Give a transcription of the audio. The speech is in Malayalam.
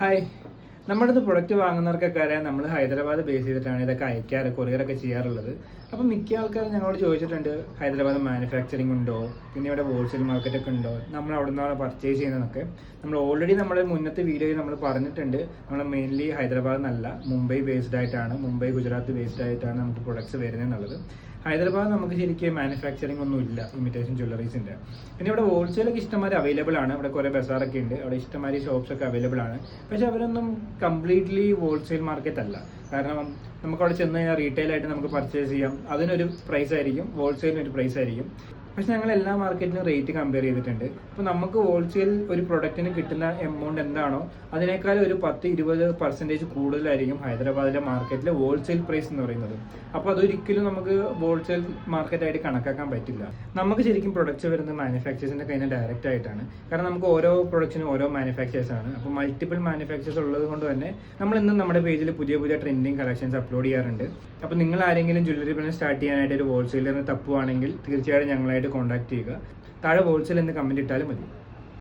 ഹായ്. നമ്മുടെ അടുത്ത് പ്രൊഡക്റ്റ് വാങ്ങുന്നവർക്കൊക്കെ അറിയാം, നമ്മൾ ഹൈദരാബാദ് ബേസ് ചെയ്തിട്ടാണ് ഇതൊക്കെ അയക്കാറ്, കൊറിയറൊക്കെ ചെയ്യാറുള്ളത്. അപ്പം മിക്ക ആൾക്കാരും ഞങ്ങളോട് ചോദിച്ചിട്ടുണ്ട്, ഹൈദരാബാദ് മാനുഫാക്ചറിങ് ഉണ്ടോ, പിന്നെ ഇവിടെ ഹോൾസെയിൽ മാർക്കറ്റൊക്കെ ഉണ്ടോ, നമ്മൾ അവിടെ നിന്നാണ് പർച്ചേസ് ചെയ്യുന്നതൊക്കെ. നമ്മൾ ഓൾറെഡി നമ്മുടെ മുന്നത്തെ വീഡിയോയിൽ നമ്മൾ പറഞ്ഞിട്ടുണ്ട്. നമ്മൾ മെയിൻലി ഹൈദരാബാദ് എന്നല്ല, മുംബൈ ബേസ്ഡ് ആയിട്ടാണ്, മുംബൈ ഗുജറാത്ത് ബേസ്ഡ് ആയിട്ടാണ് നമുക്ക് പ്രൊഡക്ട്സ് വരുന്നത് എന്നുള്ളത്. ഹൈദരാബാദ് നമുക്ക് ശരിക്കും മാനുഫാക്ചറിങ് ഒന്നും ഇല്ല, ഇമിറ്റേഷൻ ജ്വല്ലറീസിൻ്റെ. പിന്നെ ഇവിടെ ഹോൾസെയിലൊക്കെ ഇഷ്ടംമാതിരി അവൈലബിൾ ആണ്. ഇവിടെ കുറേ ബസാറൊക്കെ ഉണ്ട്, അവിടെ ഇഷ്ടംമാതിരി ഷോപ്സ് ഒക്കെ അവൈലബിൾ ആണ്. പക്ഷെ അവരൊന്നും കംപ്ലീറ്റ്ലി ഹോൾസെയിൽ മാർക്കറ്റ് അല്ല. കാരണം നമുക്ക് അവിടെ ചെന്ന് കഴിഞ്ഞാൽ റീറ്റെയിൽ ആയിട്ട് നമുക്ക് പർച്ചേസ് ചെയ്യാം. അതിനൊരു പ്രൈസ് ആയിരിക്കും, ഹോൾസെയിലിനൊരു പ്രൈസ് ആയിരിക്കും. പക്ഷെ ഞങ്ങൾ എല്ലാ മാർക്കറ്റിലും റേറ്റ് കമ്പയർ ചെയ്തിട്ടുണ്ട്. അപ്പോൾ നമുക്ക് ഹോൾസെയിൽ ഒരു പ്രൊഡക്റ്റിന് കിട്ടുന്ന എമൗണ്ട് എന്താണോ അതിനേക്കാൾ ഒരു 10-20% കൂടുതലായിരിക്കും ഹൈദരാബാദിലെ മാർക്കറ്റിലെ ഹോൾസെയിൽ പ്രൈസ് എന്ന് പറയുന്നത്. അപ്പോൾ അതൊരിക്കലും നമുക്ക് ഹോൾസെയിൽ മാർക്കറ്റായിട്ട് കണക്കാക്കാൻ പറ്റില്ല. നമുക്ക് ശരിക്കും പ്രൊഡക്ട്സ് വരുന്നത് മാനുഫാക്ചേഴ്സിൻ്റെ കയ്യിൽ നിന്ന് ഡയറക്റ്റ് ആയിട്ടാണ്. കാരണം നമുക്ക് ഓരോ പ്രൊഡക്റ്റിനും ഓരോ മാനുഫാക്ചേഴ്സ് ആണ്. അപ്പോൾ മൾട്ടിപ്പിൾ മാനുഫാക്ചേഴ്സ് ഉള്ളത് കൊണ്ട് തന്നെ നമ്മൾ ഇന്നും നമ്മുടെ പേജിൽ പുതിയ പുതിയ ട്രെൻഡിങ് കളക്ഷൻസ് അപ്ലോഡ് ചെയ്യാറുണ്ട്. അപ്പോൾ നിങ്ങൾ ആരെങ്കിലും ജ്വല്ലറി ബിസിനസ് സ്റ്റാർട്ട് ചെയ്യാനായിട്ട് ഒരു ഹോൾസെയിലറിന് തപ്പുവാണെങ്കിൽ തീർച്ചയായിട്ടും ഞങ്ങളായിട്ട് കോൺടാക്ട് ചെയ്യുക. താഴെ ഹോൾസെയിൽ എന്ന് കമൻറ്റ് ഇട്ടാലും മതി.